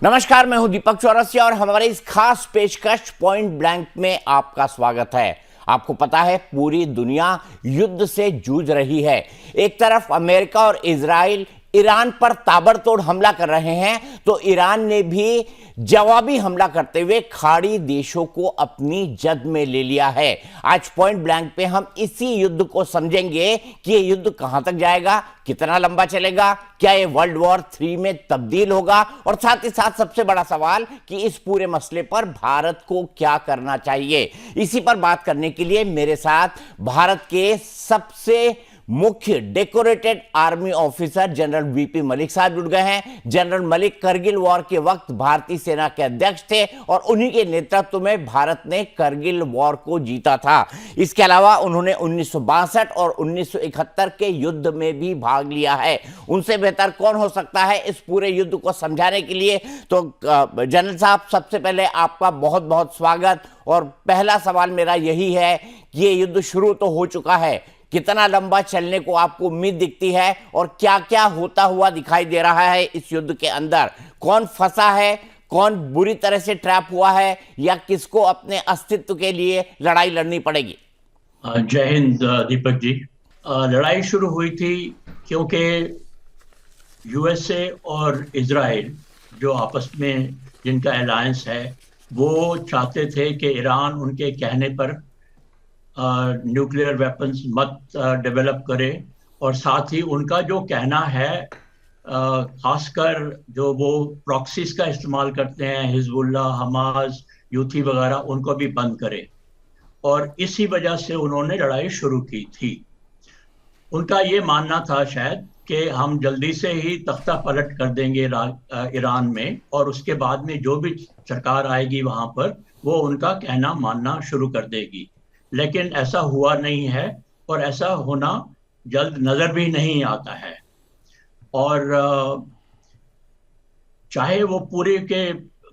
नमस्कार, मैं हूं दीपक चौरसिया और हमारे इस खास पेशकश पॉइंट ब्लैंक में आपका स्वागत है। आपको पता है, पूरी दुनिया युद्ध से जूझ रही है। एक तरफ अमेरिका और इजराइल ईरान पर ताबड़तोड़ हमला कर रहे हैं, तो ईरान ने भी जवाबी हमला करते हुए खाड़ी देशों को अपनी जद में ले लिया है। आज पॉइंट ब्लैंक पे हम इसी युद्ध को समझेंगे कि ये युद्ध कहां तक जाएगा, कितना लंबा चलेगा, क्या ये वर्ल्ड वॉर 3 में तब्दील होगा, और साथ ही साथ सबसे बड़ा सवाल कि इस पूरे मसले पर भारत को क्या करना चाहिए। इसी पर बात करने के लिए मेरे साथ भारत के सबसे मुख्य decorated army officer general VP Malik साहब जुड़ गए हैं। जनरल मलिक करगिल वॉर के वक्त भारतीय सेना के अध्यक्ष थे और उन्हीं के नेतृत्व में भारत ने करगिल वॉर को जीता था। इसके अलावा उन्होंने 1962 और 1971 के युद्ध में भी भाग लिया है। उनसे बेहतर कौन हो सकता है इस पूरे युद्ध को समझाने के लिए। तो जनरल साहब, सबसे पहले आपका बहुत बहुत स्वागत। और पहला सवाल मेरा यही है कि ये युद्ध शुरू तो हो चुका है, कितना लंबा चलने को आपको उम्मीद दिखती है और क्या क्या होता हुआ दिखाई दे रहा है इस युद्ध के अंदर? कौन फंसा है, कौन बुरी तरह से ट्रैप हुआ है, या किसको अपने अस्तित्व के लिए लड़ाई लड़नी पड़ेगी? जय हिंद दीपक जी। लड़ाई शुरू हुई थी क्योंकि यूएसए और इजराइल जो आपस में जिनका अलायंस है, वो चाहते थे कि ईरान उनके कहने पर न्यूक्लियर वेपन्स मत डेवलप करे, और साथ ही उनका जो कहना है, खासकर जो वो प्रॉक्सीज का इस्तेमाल करते हैं, हिजबुल्ला, हमास, यूथी वगैरह, उनको भी बंद करे। और इसी वजह से उन्होंने लड़ाई शुरू की थी। उनका ये मानना था शायद कि हम जल्दी से ही तख्ता पलट कर देंगे ईरान में, और उसके बाद में जो भी सरकार आएगी वहां पर वो उनका कहना मानना शुरू कर देगी। लेकिन ऐसा हुआ नहीं है, और ऐसा होना जल्द नजर भी नहीं आता है। और चाहे वो पूरे के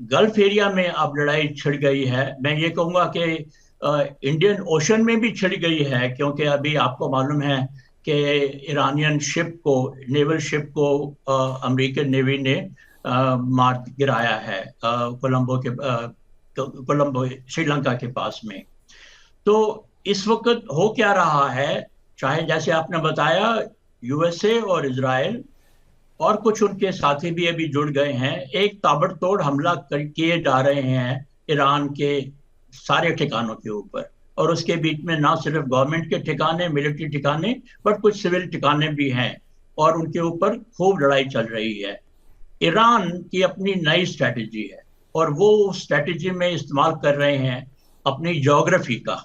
गल्फ एरिया में अब लड़ाई छिड़ गई है, मैं ये कहूँगा कि इंडियन ओशन में भी छिड़ गई है, क्योंकि अभी आपको मालूम है कि ईरानियन शिप को, नेवल शिप को अमेरिकन नेवी ने मार गिराया है कोलंबो श्रीलंका के पास में। तो इस वक्त हो क्या रहा है, चाहे जैसे आपने बताया यूएसए और इजराइल और कुछ उनके साथी भी अभी जुड़ गए हैं, एक ताबड़तोड़ हमला किए जा रहे हैं ईरान के सारे ठिकानों के ऊपर। और उसके बीच में ना सिर्फ गवर्नमेंट के ठिकाने, मिलिट्री ठिकाने, बट कुछ सिविल ठिकाने भी हैं, और उनके ऊपर खूब लड़ाई चल रही है। ईरान की अपनी नई स्ट्रैटेजी है, और वो स्ट्रैटेजी में इस्तेमाल कर रहे हैं अपनी ज्योग्राफी का,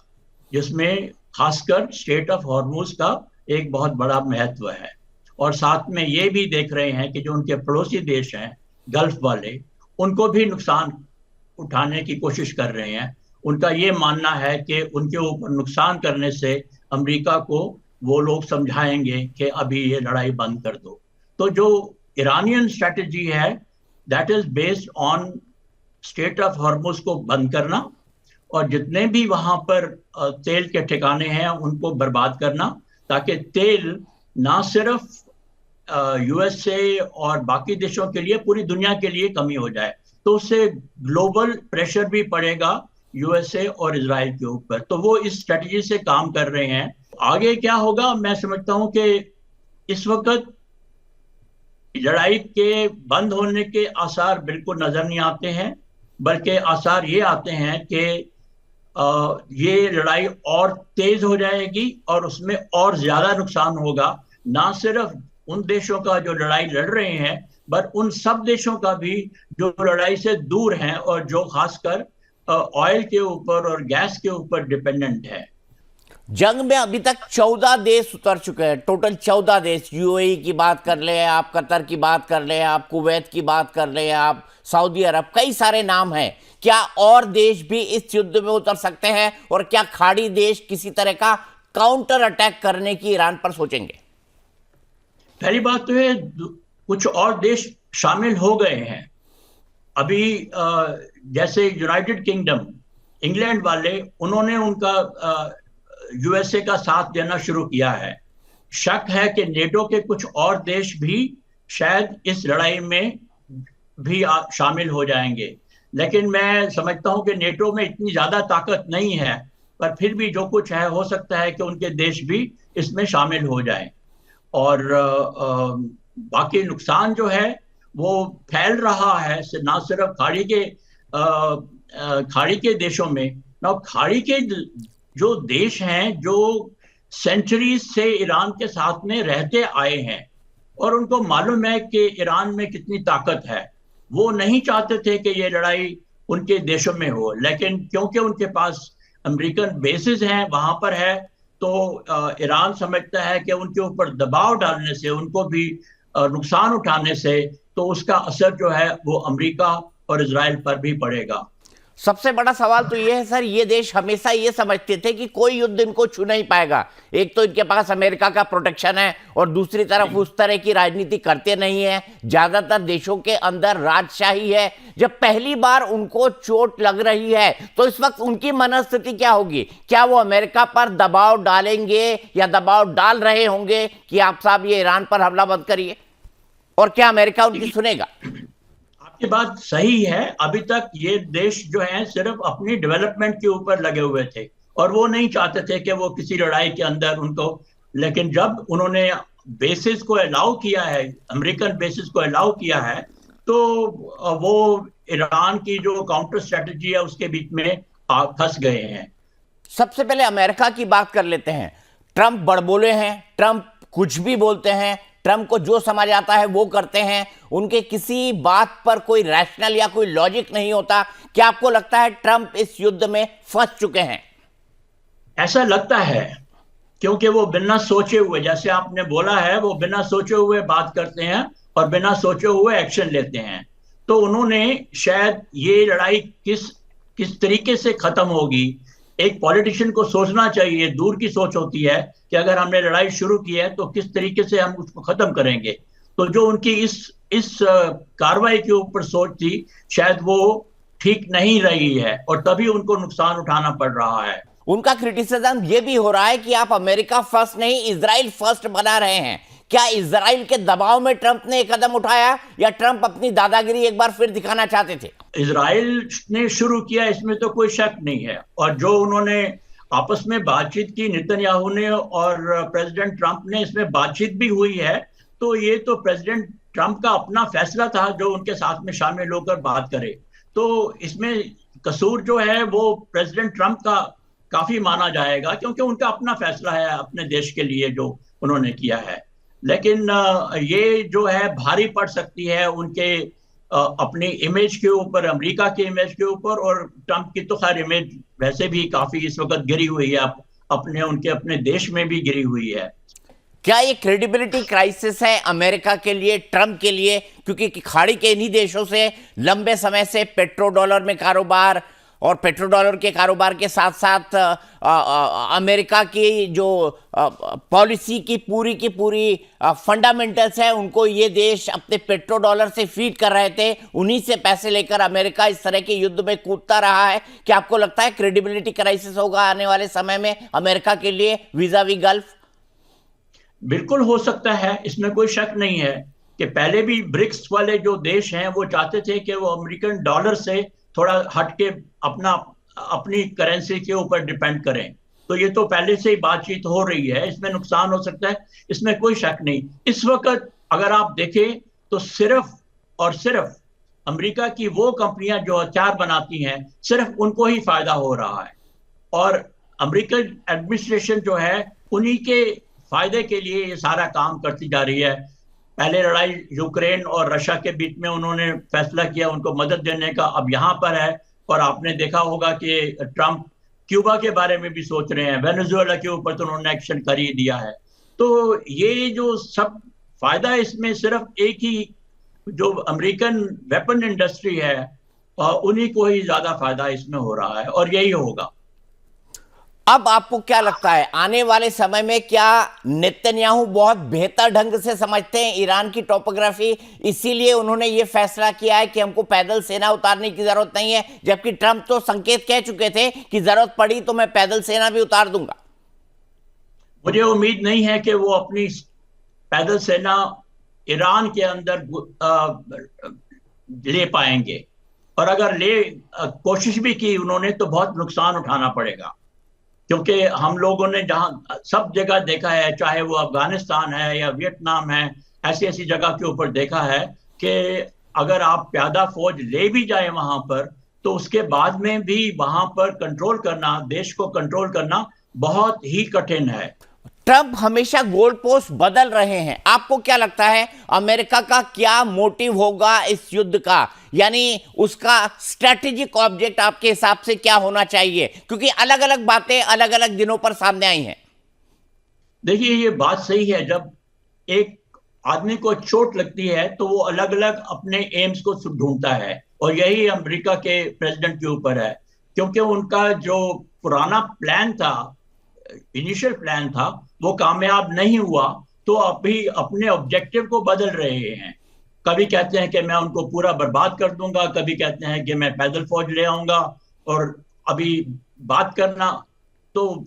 जिसमें खासकर स्ट्रेट ऑफ हॉर्मुज का एक बहुत बड़ा महत्व है। और साथ में ये भी देख रहे हैं कि जो उनके पड़ोसी देश हैं गल्फ वाले, उनको भी नुकसान उठाने की कोशिश कर रहे हैं। उनका ये मानना है कि उनके ऊपर नुकसान करने से अमेरिका को वो लोग समझाएंगे कि अभी ये लड़ाई बंद कर दो। तो जो ईरानियन स्ट्रैटेजी है, that is based on straight of Hormuz को बंद करना, और जितने भी वहां पर तेल के ठिकाने हैं उनको बर्बाद करना, ताकि तेल ना सिर्फ यूएसए और बाकी देशों के लिए, पूरी दुनिया के लिए कमी हो जाए। तो उससे ग्लोबल प्रेशर भी पड़ेगा यूएसए और इजराइल के ऊपर। तो वो इस स्ट्रेटजी से काम कर रहे हैं। आगे क्या होगा, मैं समझता हूं कि इस वक्त लड़ाई के बंद होने के आसार बिल्कुल नजर नहीं आते हैं, बल्कि आसार ये आते हैं कि ये लड़ाई और तेज हो जाएगी और उसमें और ज्यादा नुकसान होगा, ना सिर्फ उन देशों का जो लड़ाई लड़ रहे हैं, बट उन सब देशों का भी जो लड़ाई से दूर हैं और जो खासकर ऑयल के ऊपर और गैस के ऊपर डिपेंडेंट है। जंग में अभी तक 14 देश उतर चुके हैं, टोटल 14 देश। यूएई की बात कर ले आप, कतर की बात कर ले आप, कुवैत की बात कर ले आप, सऊदी अरब, कई सारे नाम हैं। क्या और देश भी इस युद्ध में उतर सकते हैं, और क्या खाड़ी देश किसी तरह का काउंटर अटैक करने की ईरान पर सोचेंगे? पहली बात तो है, कुछ और देश शामिल हो गए हैं अभी। जैसे यूनाइटेड किंगडम, इंग्लैंड वाले, उन्होंने उनका यूएसए का साथ देना शुरू किया है। शक है कि नेटो के कुछ और देश भी शायद इस लड़ाई में भी शामिल हो जाएंगे। लेकिन मैं समझता हूं कि नेटो में इतनी ज्यादा ताकत नहीं है, पर फिर भी जो कुछ है हो सकता है कि उनके देश भी इसमें शामिल हो जाएं। और बाकी नुकसान जो है वो फैल रहा है, ना सिर्फ खाड़ी के देशों में, ना खाड़ी के जो देश हैं जो सेंचुरीज से ईरान के साथ में रहते आए हैं और उनको मालूम है कि ईरान में कितनी ताकत है। वो नहीं चाहते थे कि ये लड़ाई उनके देशों में हो, लेकिन क्योंकि उनके पास अमेरिकन बेसिस हैं वहां पर है, तो ईरान समझता है कि उनके ऊपर दबाव डालने से, उनको भी नुकसान उठाने से, तो उसका असर जो है वो अमेरिका और इजराइल पर भी पड़ेगा। सबसे बड़ा सवाल तो ये है सर, ये देश हमेशा ये समझते थे कि कोई युद्ध इनको छू नहीं पाएगा। एक तो इनके पास अमेरिका का प्रोटेक्शन है और दूसरी तरफ उस तरह की राजनीति करते नहीं है। ज्यादातर देशों के अंदर राजशाही है। जब पहली बार उनको चोट लग रही है तो इस वक्त उनकी मनस्थिति क्या होगी? क्या वो अमेरिका पर दबाव डालेंगे या दबाव डाल रहे होंगे कि आप साहब ये ईरान पर हमला बंद करिए? और क्या अमेरिका उनकी सुनेगा? आपकी बात सही है। अभी तक ये देश जो है सिर्फ अपनी डेवलपमेंट के ऊपर लगे हुए थे और वो नहीं चाहते थे कि वो किसी लड़ाई के अंदर उनको, लेकिन जब उन्होंने बेसिस को अलाउ किया है, अमेरिकन बेसिस को अलाउ किया है, तो वो ईरान की जो काउंटर स्ट्रेटजी है उसके बीच में फंस गए हैं। सबसे पहले अमेरिका की बात कर लेते हैं। ट्रंप बड़बोले हैं, ट्रंप कुछ भी बोलते हैं, ट्रंप को जो समझ आता है वो करते हैं। उनके किसी बात पर कोई रैशनल या कोई लॉजिक नहीं होता। क्या आपको लगता है ट्रंप इस युद्ध में फंस चुके हैं? ऐसा लगता है, क्योंकि वो बिना सोचे हुए, जैसे आपने बोला है, वो बिना सोचे हुए बात करते हैं और बिना सोचे हुए एक्शन लेते हैं। तो उन्होंने शायद ये लड़ाई किस किस तरीके से खत्म होगी, एक पॉलिटिशियन को सोचना चाहिए। दूर की सोच होती है कि अगर हमने लड़ाई शुरू की है तो किस तरीके से हम उसको खत्म करेंगे। तो जो उनकी इस कार्रवाई के ऊपर सोच थी, शायद वो ठीक नहीं रही है और तभी उनको नुकसान उठाना पड़ रहा है। उनका क्रिटिसिज्म ये भी हो रहा है कि आप अमेरिका फर्स्ट नहीं इजराइल फर्स्ट बना रहे हैं। क्या इजराइल के दबाव में ट्रंप ने एक कदम उठाया या ट्रंप अपनी दादागिरी एक बार फिर दिखाना चाहते थे? इजराइल ने शुरू किया, इसमें तो कोई शक नहीं है। और जो उन्होंने आपस में बातचीत की, नेतन्याहू ने और प्रेसिडेंट ट्रंप ने, इसमें बातचीत भी हुई है। तो ये तो प्रेसिडेंट ट्रंप का अपना फैसला था जो उनके साथ में शामिल होकर बात करे। तो इसमें कसूर जो है वो प्रेसिडेंट ट्रंप का काफी माना जाएगा, क्योंकि उनका अपना फैसला है अपने देश के लिए जो उन्होंने किया है। लेकिन ये जो है भारी पड़ सकती है उनके अपनी इमेज के ऊपर, अमेरिका की इमेज के ऊपर। और ट्रंप की तो खैर इमेज वैसे भी काफी इस वक्त गिरी हुई है, अपने देश में भी गिरी हुई है। क्या ये क्रेडिबिलिटी क्राइसिस है अमेरिका के लिए, ट्रंप के लिए? क्योंकि खाड़ी के इन्हीं देशों से लंबे समय से पेट्रो डॉलर में कारोबार और पेट्रो डॉलर के कारोबार के साथ साथ अमेरिका की जो पॉलिसी की पूरी फंडामेंटल्स है, उनको ये देश अपने पेट्रो डॉलर से फीड कर रहे थे। उन्हीं से पैसे लेकर अमेरिका इस तरह के युद्ध में कूदता रहा है। क्या आपको लगता है क्रेडिबिलिटी क्राइसिस होगा आने वाले समय में अमेरिका के लिए विजावी गल्फ? बिल्कुल हो सकता है, इसमें कोई शक नहीं है कि पहले भी ब्रिक्स वाले जो देश हैं वो चाहते थे कि वो अमेरिकन डॉलर से थोड़ा हटके अपनी करेंसी के ऊपर डिपेंड करें। तो ये तो पहले से ही बातचीत हो रही है, इसमें नुकसान हो सकता है, इसमें कोई शक नहीं। इस वक्त अगर आप देखें तो सिर्फ और सिर्फ अमेरिका की वो कंपनियां जो हथियार बनाती हैं, सिर्फ उनको ही फायदा हो रहा है। और अमेरिकन एडमिनिस्ट्रेशन जो है उन्हीं के फायदे के लिए ये सारा काम करती जा रही है। पहले लड़ाई यूक्रेन और रशिया के बीच में उन्होंने फैसला किया उनको मदद देने का, अब यहाँ पर है। और आपने देखा होगा कि ट्रंप क्यूबा के बारे में भी सोच रहे हैं, वेनेजुएला के ऊपर तो उन्होंने एक्शन कर ही दिया है। तो ये जो सब फायदा, इसमें सिर्फ एक ही जो अमेरिकन वेपन इंडस्ट्री है उन्हीं को ही ज्यादा फायदा इसमें हो रहा है और यही होगा। अब आपको क्या लगता है आने वाले समय में क्या नेतन्याहू बहुत बेहतर ढंग से समझते हैं ईरान की टोपोग्राफी, इसीलिए उन्होंने ये फैसला किया है कि हमको पैदल सेना उतारने की जरूरत नहीं है, जबकि ट्रंप तो संकेत कह चुके थे कि जरूरत पड़ी तो मैं पैदल सेना भी उतार दूंगा? मुझे उम्मीद नहीं है कि वो अपनी पैदल सेना ईरान के अंदर ले पाएंगे। और अगर कोशिश भी की उन्होंने तो बहुत नुकसान उठाना पड़ेगा, क्योंकि हम लोगों ने जहां सब जगह देखा है, चाहे वो अफगानिस्तान है या वियतनाम है, ऐसी ऐसी जगह के ऊपर देखा है कि अगर आप प्यादा फौज ले भी जाए वहां पर, तो उसके बाद में भी वहां पर कंट्रोल करना, देश को कंट्रोल करना बहुत ही कठिन है। ट्रंप हमेशा गोल पोस्ट बदल रहे हैं। आपको क्या लगता है अमेरिका का क्या मोटिव होगा इस युद्ध का? यानी उसका स्ट्रेटेजिक ऑब्जेक्ट आपके हिसाब से क्या होना चाहिए? क्योंकि अलग अलग बातें अलग अलग दिनों पर सामने आई हैं। देखिए, ये बात सही है, जब एक आदमी को चोट लगती है तो वो अलग अलग अपने एम्स को ढूंढता है, और यही अमेरिका के प्रेसिडेंट के ऊपर है, क्योंकि उनका जो पुराना प्लान था, इनिशियल प्लान था, वो कामयाब नहीं हुआ। तो अभी अपने ऑब्जेक्टिव को बदल रहे हैं। कभी कहते हैं कि मैं उनको पूरा बर्बाद कर दूंगा, कभी कहते हैं कि मैं पैदल फौज ले आऊंगा। और अभी बात करना तो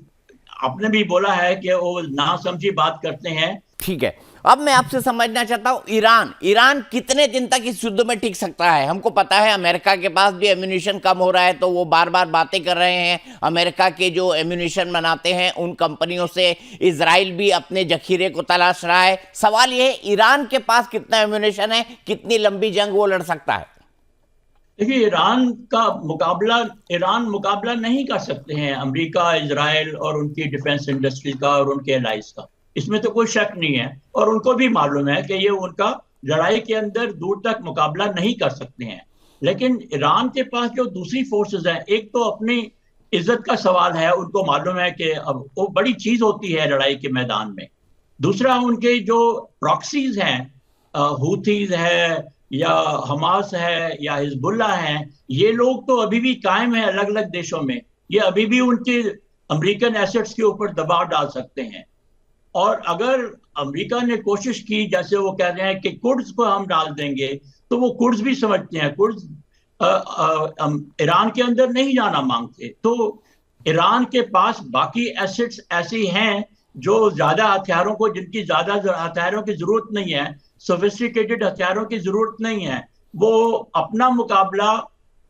आपने भी बोला है कि वो नासमझी बात करते हैं। ठीक है, अब मैं आपसे समझना चाहता हूं ईरान ईरान कितने दिन तक इस युद्ध में टिक सकता है? हमको पता है अमेरिका के पास भी एम्यूनिशन कम हो रहा है, तो वो बार बार बातें कर रहे हैं अमेरिका के जो एम्यूनिशन बनाते हैं उन कंपनियों से। इजराइल भी अपने जखीरे को तलाश रहा है। सवाल ये है ईरान के पास कितना एम्यूनिशन है, कितनी लंबी जंग वो लड़ सकता है? देखिए, ईरान मुकाबला नहीं कर सकते हैं अमेरिका, इजराइल और उनकी डिफेंस इंडस्ट्री का और उनके एलाइज का। इसमें तो कोई शक नहीं है, और उनको भी मालूम है कि ये उनका लड़ाई के अंदर दूर तक मुकाबला नहीं कर सकते हैं। लेकिन ईरान के पास जो दूसरी फोर्सेस हैं, एक तो अपनी इज्जत का सवाल है, उनको मालूम है कि अब वो बड़ी चीज होती है लड़ाई के मैदान में। दूसरा, उनके जो प्रॉक्सीज हैं, हूथीज है या हमास है या हिजबुल्ला है, ये लोग तो अभी भी कायम है अलग अलग देशों में। ये अभी भी उनके अमेरिकन एसेट्स के ऊपर दबाव डाल सकते हैं। और अगर अमेरिका ने कोशिश की, जैसे वो कह रहे हैं कि कुर्द्स को हम डाल देंगे, तो वो कुर्द्स भी समझते हैं कुर्द्स ईरान के अंदर नहीं जाना मांगते। तो ईरान के पास बाकी एसेट्स ऐसी हैं जो ज्यादा हथियारों को, जिनकी ज्यादा हथियारों की जरूरत नहीं है, सोफिस्टिकेटेड हथियारों की जरूरत नहीं है, वो अपना मुकाबला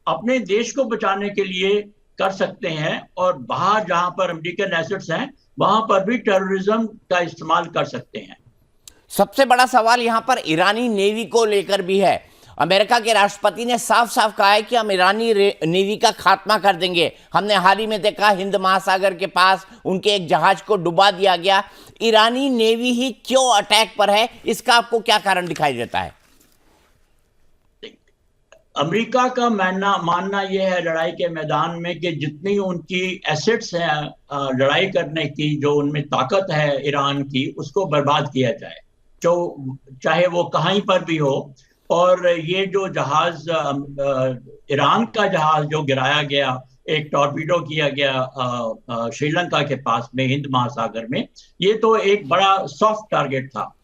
अपने देश को बचाने के लिए कर सकते हैं। और बाहर जहां पर अमेरिकन एसेट्स हैं, वहां पर भी टेररिज्म का इस्तेमाल कर सकते हैं। सबसे बड़ा सवाल यहां पर ईरानी नेवी को लेकर भी है। अमेरिका के राष्ट्रपति ने साफ साफ कहा है कि हम ईरानी नेवी का खात्मा कर देंगे। हमने हाल ही में देखा हिंद महासागर के पास उनके एक जहाज को डुबा दिया गया। ईरानी नेवी ही क्यों अटैक पर है, इसका आपको क्या कारण दिखाई देता है? अमेरिका का मानना यह है लड़ाई के मैदान में कि जितनी उनकी एसेट्स हैं लड़ाई करने की, जो उनमें ताकत है ईरान की, उसको बर्बाद किया जाए, जो चाहे वो कहीं पर भी हो। और ये जो जहाज, ईरान का जहाज जो गिराया गया, एक टॉर्पीडो किया गया श्रीलंका के पास में हिंद महासागर में, ये तो एक बड़ा सॉफ्ट टारगेट था,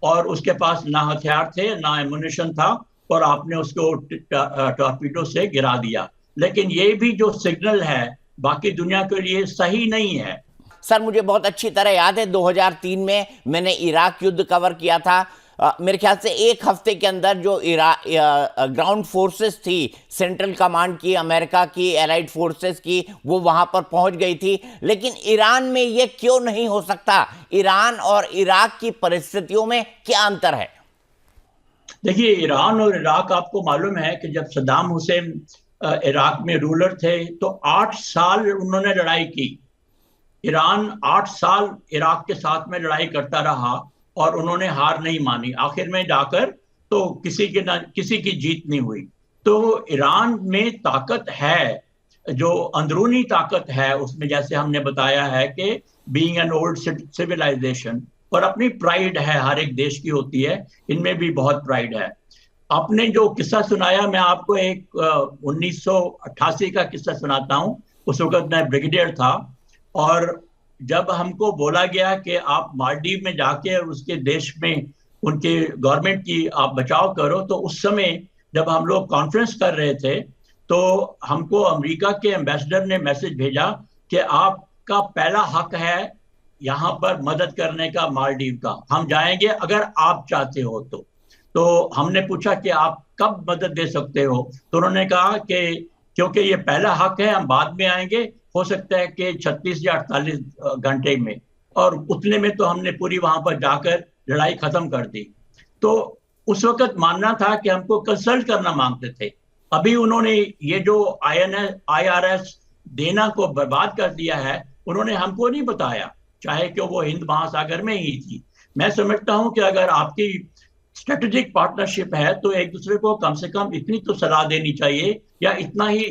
और उसके पास ना हथियार थे ना एमुनिशन था, और आपने उसको टॉर्पीडो से गिरा दिया। लेकिन ये भी जो सिग्नल है बाकी दुनिया के लिए सही नहीं है। सर, मुझे बहुत अच्छी तरह याद है 2003 में मैंने इराक युद्ध कवर किया था। मेरे ख्याल से एक हफ्ते के अंदर जो ग्राउंड फोर्सेस थी, सेंट्रल कमांड की, अमेरिका की, एलाइड फोर्सेस की, वो वहां पर पहुंच गई थी। लेकिन ईरान में ये क्यों नहीं हो सकता? ईरान और इराक की परिस्थितियों में क्या अंतर है? देखिए, ईरान और इराक, आपको मालूम है कि जब सद्दाम हुसैन इराक में रूलर थे तो 8 साल उन्होंने लड़ाई की। ईरान 8 साल इराक के साथ में लड़ाई करता रहा और उन्होंने हार नहीं मानी। आखिर में जाकर तो किसी की जीत नहीं हुई। तो ईरान में ताकत है, जो अंदरूनी ताकत है उसमें, जैसे हमने बताया है कि बीइंग एन ओल्ड सिविलाइजेशन, और अपनी प्राइड है, हर एक देश की होती है, इनमें भी बहुत प्राइड है। आपने जो किस्सा सुनाया, मैं आपको एक 1988 का किस्सा सुनाता हूँ। उस वक्त मैं ब्रिगेडियर था, और जब हमको बोला गया कि आप मालदीव में जाके उसके देश में उनके गवर्नमेंट की आप बचाव करो, तो उस समय जब हम लोग कॉन्फ्रेंस कर रहे थे तो हमको अमेरिका के एम्बेसडर ने मैसेज भेजा कि आपका पहला हक है यहाँ पर मदद करने का, मालदीव का। हम जाएंगे अगर आप चाहते हो तो। तो हमने पूछा कि आप कब मदद दे सकते हो, तो उन्होंने कहा कि क्योंकि ये पहला हक है, हम बाद में आएंगे, हो सकता है कि 36 या 48 घंटे में। और उतने में तो हमने पूरी वहां पर जाकर लड़ाई खत्म कर दी। तो उस वक्त मानना था कि हमको कंसल्ट करना मांगते थे। अभी उन्होंने ये जो IRS देना को बर्बाद कर दिया है, उन्होंने हमको नहीं बताया, चाहे कि वो हिंद महासागर में ही थी। मैं समझता हूं कि अगर आपकी स्ट्रेटेजिक पार्टनरशिप है तो एक दूसरे को कम से कम इतनी तो सलाह देनी चाहिए या इतना ही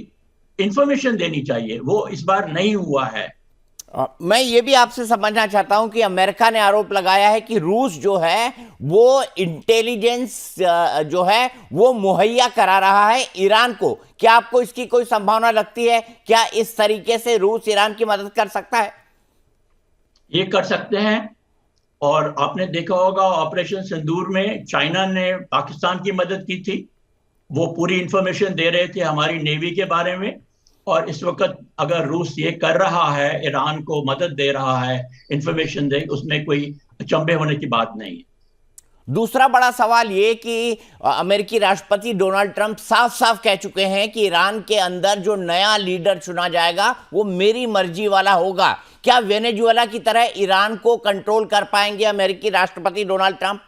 इंफॉर्मेशन देनी चाहिए। वो इस बार नहीं हुआ है। मैं ये भी आपसे समझना चाहता हूं कि अमेरिका ने आरोप लगाया है कि रूस जो है वो इंटेलिजेंस जो है वो मुहैया करा रहा है ईरान को। क्या आपको इसकी कोई संभावना लगती है? क्या इस तरीके से रूस ईरान की मदद कर सकता है? ये कर सकते हैं। और आपने देखा होगा ऑपरेशन सिंदूर में चाइना ने पाकिस्तान की मदद की थी। वो पूरी इंफॉर्मेशन दे रहे थे हमारी नेवी के बारे में। और इस वक्त अगर रूस ये कर रहा है, ईरान को मदद दे रहा है, इंफॉर्मेशन दे, उसमें कोई अचंभे होने की बात नहीं है। दूसरा बड़ा सवाल ये कि अमेरिकी राष्ट्रपति डोनाल्ड ट्रंप साफ साफ कह चुके हैं कि ईरान के अंदर जो नया लीडर चुना जाएगा वो मेरी मर्जी वाला होगा। क्या वेनेजुएला की तरह ईरान को कंट्रोल कर पाएंगे अमेरिकी राष्ट्रपति डोनाल्ड ट्रंप?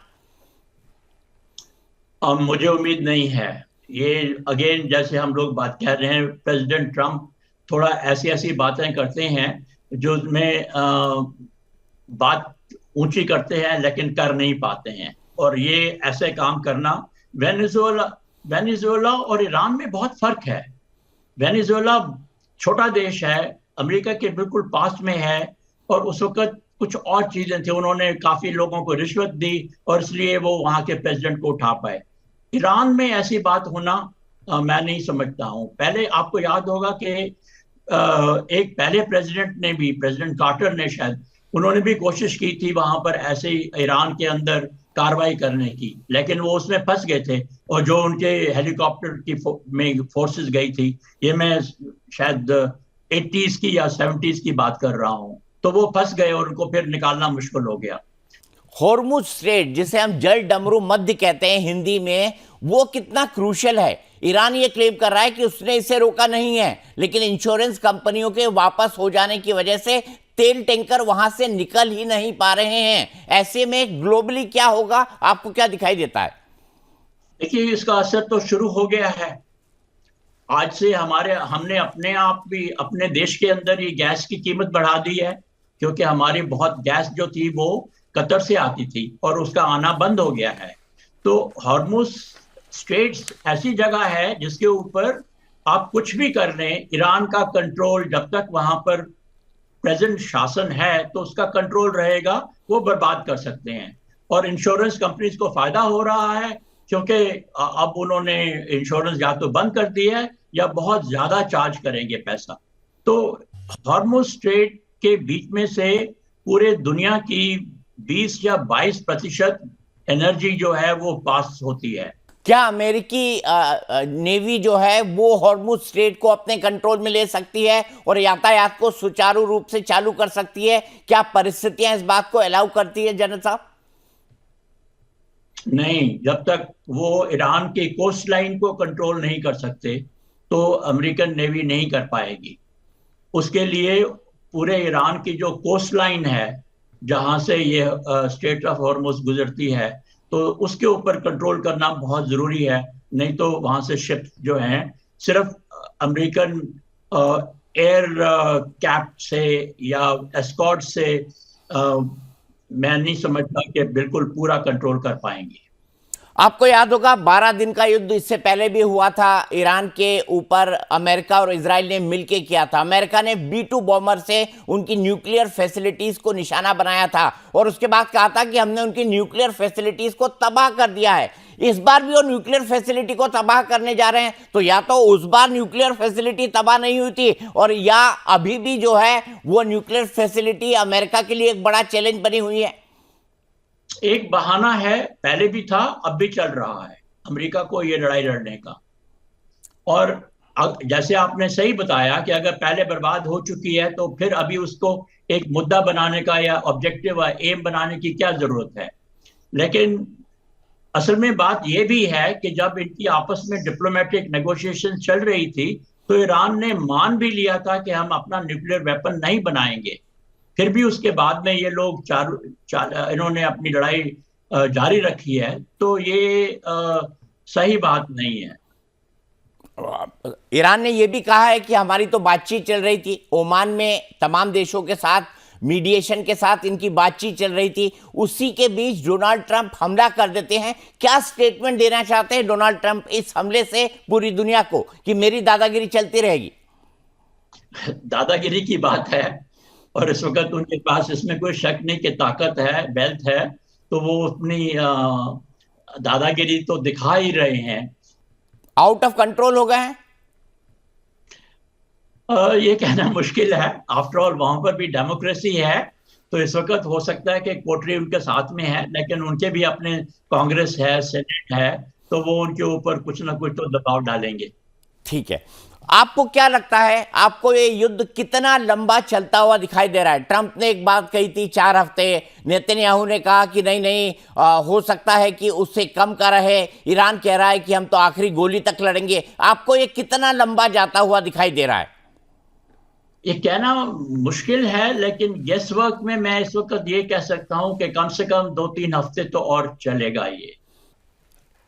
मुझे उम्मीद नहीं है। ये अगेन जैसे हम लोग बात कर रहे हैं, प्रेसिडेंट ट्रंप थोड़ा ऐसी ऐसी बातें करते हैं जो में बात ऊंची करते हैं लेकिन कर नहीं पाते हैं। और ये ऐसे काम करना, वेनेजुएला और ईरान में बहुत फर्क है। वेनेजुएला छोटा देश है, अमेरिका के बिल्कुल पास में है, और उस वक्त कुछ और चीजें थी, उन्होंने काफी लोगों को रिश्वत दी और इसलिए वो वहां के प्रेसिडेंट को उठा पाए। ईरान में ऐसी बात होना मैं नहीं समझता हूं। पहले आपको याद होगा कि एक पहले प्रेसिडेंट ने भी, प्रेसिडेंट कार्टर ने शायद, उन्होंने भी कोशिश की थी वहां पर ऐसे ही ईरान के अंदर कार्रवाई करने की, लेकिन वो उसमें फंस गए थे। और जो उनके हेलीकॉप्टर की में फोर्सेस गई थी, ये मैं शायद 80s की या 70s की बात कर रहा हूं, तो वो फंस गए और उनको फिर निकालना मुश्किल हो गया। हॉर्मुज स्ट्रेट, जिसे हम जल डमरू मध्य कहते हैं हिंदी में, वो कितना क्रूशियल है? ईरान ये क्लेम कर रहा है कि उसने इसे रोका नहीं है, लेकिन इंश्योरेंस कंपनियों के वापस हो जाने की वजह से तेल टैंकर वहां से निकल ही नहीं पा रहे हैं। ऐसे में ग्लोबली क्या होगा, आपको क्या दिखाई देता है? देखिए, इसका असर तो शुरू हो गया है। आज से हमने अपने आप भी अपने देश के अंदर ये गैस की कीमत बढ़ा दी है, क्योंकि हमारी बहुत गैस जो थी वो कतर से आती थी और उसका आना बंद हो गया है। तो हॉर्मुज स्ट्रेट्स ऐसी जगह है जिसके ऊपर आप कुछ भी कर लें, ईरान का कंट्रोल जब तक वहां पर प्रेजेंट शासन है तो उसका कंट्रोल रहेगा, वो बर्बाद कर सकते हैं। और इंश्योरेंस कंपनीज को फायदा हो रहा है, क्योंकि अब उन्होंने इंश्योरेंस या तो बंद कर दी है या बहुत ज्यादा चार्ज करेंगे पैसा। तो हॉर्मुज स्ट्रेट के बीच में से पूरे दुनिया की 20 या 22% एनर्जी जो है वो पास होती है। क्या अमेरिकी नेवी जो है वो हॉर्मुज स्ट्रेट को अपने कंट्रोल में ले सकती है और यातायात को सुचारू रूप से चालू कर सकती है? क्या परिस्थितियां इस बात को अलाउ करती है जनरल साहब? नहीं, जब तक वो ईरान की कोस्ट लाइन को कंट्रोल नहीं कर सकते तो अमेरिकन नेवी नहीं कर पाएगी। उसके लिए पूरे ईरान की जो कोस्ट लाइन है, जहां से ये स्ट्रेट ऑफ हॉर्मुज गुजरती है, तो उसके ऊपर कंट्रोल करना बहुत जरूरी है। नहीं तो वहां से शिप जो हैं सिर्फ अमेरिकन एयर कैप से या एस्कॉर्ट से मैं नहीं समझता कि बिल्कुल पूरा कंट्रोल कर पाएंगे। आपको याद होगा 12 दिन का युद्ध इससे पहले भी हुआ था ईरान के ऊपर, अमेरिका और इजराइल ने मिलकर किया था। अमेरिका ने B-2 बॉम्बर से उनकी न्यूक्लियर फैसिलिटीज को निशाना बनाया था और उसके बाद कहा था कि हमने उनकी न्यूक्लियर फैसिलिटीज को तबाह कर दिया है। इस बार भी वो न्यूक्लियर फैसिलिटी को तबाह करने जा रहे हैं। तो या तो उस बार न्यूक्लियर फैसिलिटी तबाह नहीं हुई थी, और या अभी भी जो है वो न्यूक्लियर फैसिलिटी अमेरिका के लिए एक बड़ा चैलेंज बनी हुई है। एक बहाना है, पहले भी था, अब भी चल रहा है अमेरिका को ये लड़ाई लड़ने का। और जैसे आपने सही बताया कि अगर पहले बर्बाद हो चुकी है तो फिर अभी उसको एक मुद्दा बनाने का या ऑब्जेक्टिव या एम बनाने की क्या जरूरत है। लेकिन असल में बात यह भी है कि जब इनकी आपस में डिप्लोमेटिक नेगोशिएशन चल रही थी, तो ईरान ने मान भी लिया था कि हम अपना न्यूक्लियर वेपन नहीं बनाएंगे। फिर भी उसके बाद में ये लोग इन्होंने अपनी लड़ाई जारी रखी है। तो ये सही बात नहीं है। ईरान ने यह भी कहा है कि हमारी तो बातचीत चल रही थी ओमान में, तमाम देशों के साथ मीडिएशन के साथ इनकी बातचीत चल रही थी, उसी के बीच डोनाल्ड ट्रंप हमला कर देते हैं। क्या स्टेटमेंट देना चाहते हैं डोनाल्ड ट्रंप इस हमले से पूरी दुनिया को, कि मेरी दादागिरी चलती रहेगी? दादागिरी की बात है, और इस वक्त उनके पास इसमें कोई शक नहीं कि ताकत है, वेल्थ है, तो वो अपनी दादागिरी तो दिखा ही रहे हैं। आउट ऑफ कंट्रोल हो गए हैं? ये कहना मुश्किल है। आफ्टर ऑल वहां पर भी डेमोक्रेसी है, तो इस वक्त हो सकता है कि कोटरी उनके साथ में है, लेकिन उनके भी अपने कांग्रेस है, सेनेट है, तो वो उनके ऊपर कुछ ना कुछ तो दबाव डालेंगे। ठीक है, आपको क्या लगता है, आपको ये युद्ध कितना लंबा चलता हुआ दिखाई दे रहा है? ट्रंप ने एक बात कही थी 4 हफ्ते, नेतन्याहू ने कहा कि नहीं नहीं हो सकता है कि उससे कम का रहे, ईरान कह रहा है कि हम तो आखिरी गोली तक लड़ेंगे। आपको ये कितना लंबा जाता हुआ दिखाई दे रहा है? ये कहना मुश्किल है, लेकिन गेस वर्क में मैं इस वक्त ये कह सकता हूं कि कम से कम 2-3 हफ्ते तो और चलेगा ये।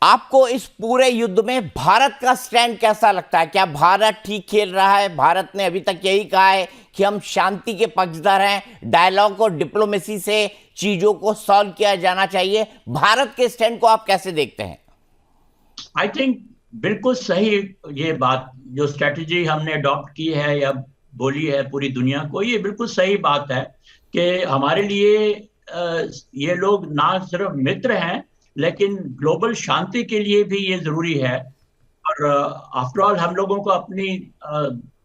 आपको इस पूरे युद्ध में भारत का स्टैंड कैसा लगता है? क्या भारत ठीक खेल रहा है? भारत ने अभी तक यही कहा है कि हम शांति के पक्षधर हैं, डायलॉग और डिप्लोमेसी से चीजों को सॉल्व किया जाना चाहिए। भारत के स्टैंड को आप कैसे देखते हैं? आई थिंक बिल्कुल सही। ये बात जो स्ट्रेटजी हमने अडॉप्ट की है या बोली है पूरी दुनिया को, ये बिल्कुल सही बात है कि हमारे लिए ये लोग ना सिर्फ मित्र हैं, लेकिन ग्लोबल शांति के लिए भी ये जरूरी है। और आफ्टर ऑल हम लोगों को अपनी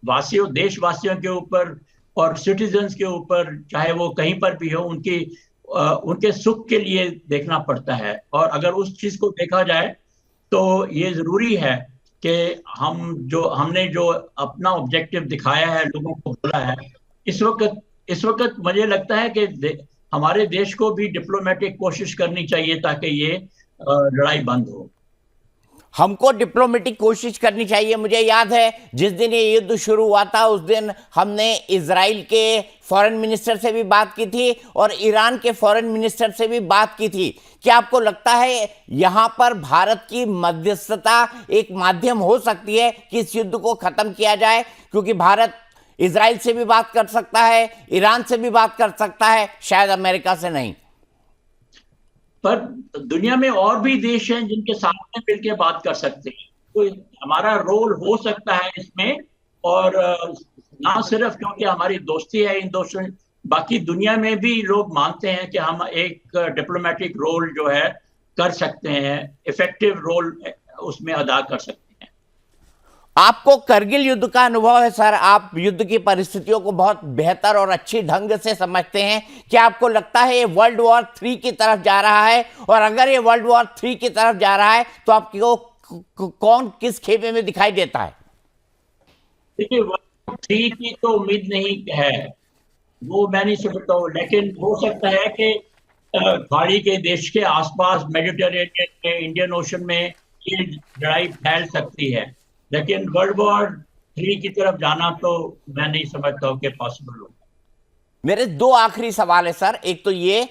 वासियों, देशवासियों के ऊपर और सिटीजन्स के ऊपर, चाहे वो कहीं पर भी हो, उनके सुख के लिए देखना पड़ता है। और अगर उस चीज को देखा जाए तो ये जरूरी है कि हमने जो अपना ऑब्जेक्टिव दिखाया है, लोगों को बोला है, इस वक्त मुझे लगता है कि हमारे देश को भी डिप्लोमेटिक कोशिश करनी चाहिए ताकि ये लड़ाई बंद हो। हमको डिप्लोमेटिक कोशिश करनी चाहिए। मुझे याद है जिस दिन ये युद्ध शुरू हुआ था, उस दिन हमने इजराइल के फॉरेन मिनिस्टर से भी बात की थी और ईरान के फॉरेन मिनिस्टर से भी बात की थी। क्या आपको लगता है यहां पर भारत की मध्यस्थता एक माध्यम हो सकती है कि इस युद्ध को खत्म किया जाए? क्योंकि भारत इजराइल से भी बात कर सकता है, ईरान से भी बात कर सकता है, शायद अमेरिका से नहीं। पर दुनिया में और भी देश हैं जिनके साथ में मिलकर बात कर सकते हैं, तो हमारा रोल हो सकता है इसमें। और ना सिर्फ क्योंकि हमारी दोस्ती है इन दोस्तों, बाकी दुनिया में भी लोग मानते हैं कि हम एक डिप्लोमेटिक रोल जो है कर सकते हैं, इफेक्टिव रोल उसमें अदा कर सकते हैं। आपको करगिल युद्ध का अनुभव है सर, आप युद्ध की परिस्थितियों को बहुत बेहतर और अच्छी ढंग से समझते हैं। क्या आपको लगता है ये वर्ल्ड वॉर 3 की तरफ जा रहा है? और अगर ये वर्ल्ड वॉर 3 की तरफ जा रहा है तो आपको कौन किस खेमे में दिखाई देता है? देखिए, वर्ल्ड वॉर 3 की तो उम्मीद नहीं है, वो मैं नहीं समझता हूँ, लेकिन हो सकता है कि खाड़ी के देश के आसपास, मेडिटेरेनियन में, इंडियन ओशन में ये लड़ाई फैल सकती है। लेकिन वर्ल्ड वॉर 3 की तरफ जाना तो मैं नहीं समझता हूँ कि पॉसिबल हो। मेरे 2 आखिरी सवाल है सर। एक तो ये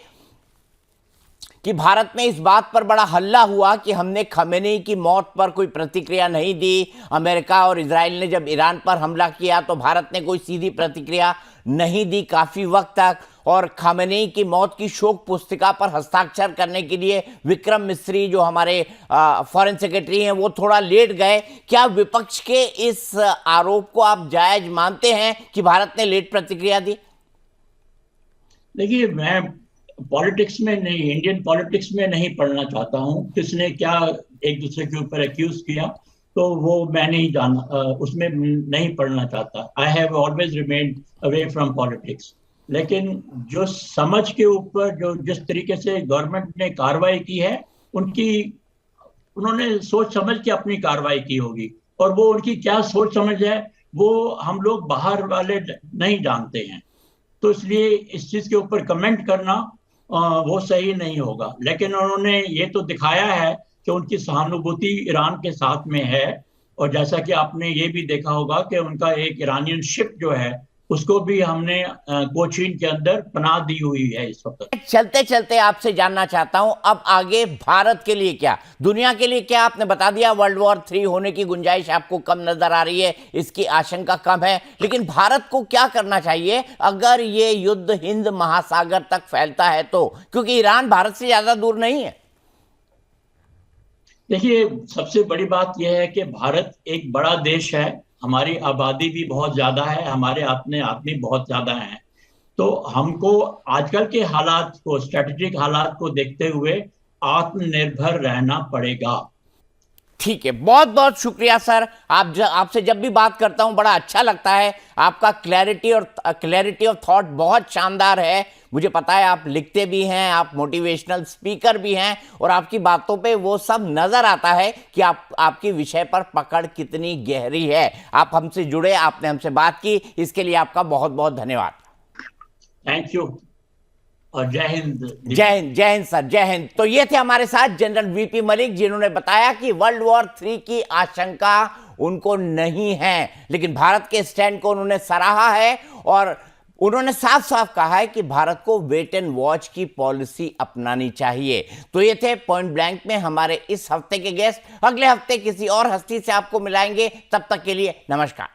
कि भारत में इस बात पर बड़ा हल्ला हुआ कि हमने खमेनी की मौत पर कोई प्रतिक्रिया नहीं दी। अमेरिका और इजराइल ने जब ईरान पर हमला किया तो भारत ने कोई सीधी प्रतिक्रिया नहीं दी काफी वक्त तक, और खमेनी की मौत की शोक पुस्तिका पर हस्ताक्षर करने के लिए विक्रम मिस्री जो हमारे फॉरेन सेक्रेटरी हैं वो थोड़ा लेट गए। क्या विपक्ष के इस आरोप को आप जायज मानते हैं कि भारत ने लेट प्रतिक्रिया दी? देखिए, मैं पॉलिटिक्स में नहीं, इंडियन पॉलिटिक्स में नहीं पढ़ना चाहता हूँ किसने क्या एक दूसरे के ऊपर एक्यूज किया, तो वो मैं नहीं जाना, उसमें नहीं पढ़ना चाहता। I have always remained away from politics. लेकिन जो समझ के ऊपर जो जिस तरीके से गवर्नमेंट ने कार्रवाई की है, उन्होंने सोच समझ के अपनी कार्रवाई की होगी, और वो उनकी क्या सोच समझ है वो हम लोग बाहर वाले नहीं जानते हैं। तो इसलिए इस चीज के ऊपर कमेंट करना वो सही नहीं होगा। लेकिन उन्होंने ये तो दिखाया है कि उनकी सहानुभूति ईरान के साथ में है। और जैसा कि आपने ये भी देखा होगा कि उनका एक ईरानियन शिप जो है उसको भी हमने कोचीन के अंदर पनाह दी हुई है इस वक्त। चलते चलते आपसे जानना चाहता हूं, अब आगे भारत के लिए क्या, दुनिया के लिए क्या? आपने बता दिया वर्ल्ड वॉर 3 होने की गुंजाइश आपको कम नजर आ रही है, इसकी आशंका कम है, लेकिन भारत को क्या करना चाहिए अगर ये युद्ध हिंद महासागर तक फैलता है तो? क्योंकि ईरान भारत से ज्यादा दूर नहीं है। देखिए, सबसे बड़ी बात यह है कि भारत एक बड़ा देश है, हमारी आबादी भी बहुत ज्यादा है, हमारे अपने आदमी बहुत ज्यादा हैं। तो हमको आजकल के हालात को, स्ट्रेटेजिक हालात को देखते हुए आत्मनिर्भर रहना पड़ेगा। ठीक है, बहुत बहुत शुक्रिया सर। आपसे जब भी बात करता हूं बड़ा अच्छा लगता है। आपका क्लैरिटी ऑफ थॉट बहुत शानदार है। मुझे पता है आप लिखते भी हैं, आप मोटिवेशनल स्पीकर भी हैं, और आपकी बातों पे वो सब नजर आता है कि आपकी विषय पर पकड़ कितनी गहरी है। आप हमसे जुड़े, आपने हमसे बात की, इसके लिए आपका बहुत बहुत धन्यवाद। थैंक यू और जय हिंद। जय हिंद, जय हिंद सर, जय हिंद। तो ये थे हमारे साथ जनरल वीपी मलिक, जिन्होंने बताया कि वर्ल्ड वॉर 3 की आशंका उनको नहीं है, लेकिन भारत के स्टैंड को उन्होंने सराहा है, और उन्होंने साफ साफ कहा है कि भारत को वेट एंड वॉच की पॉलिसी अपनानी चाहिए। तो ये थे पॉइंट ब्लैंक में हमारे इस हफ्ते के गेस्ट। अगले हफ्ते किसी और हस्ती से आपको मिलाएंगे, तब तक के लिए नमस्कार।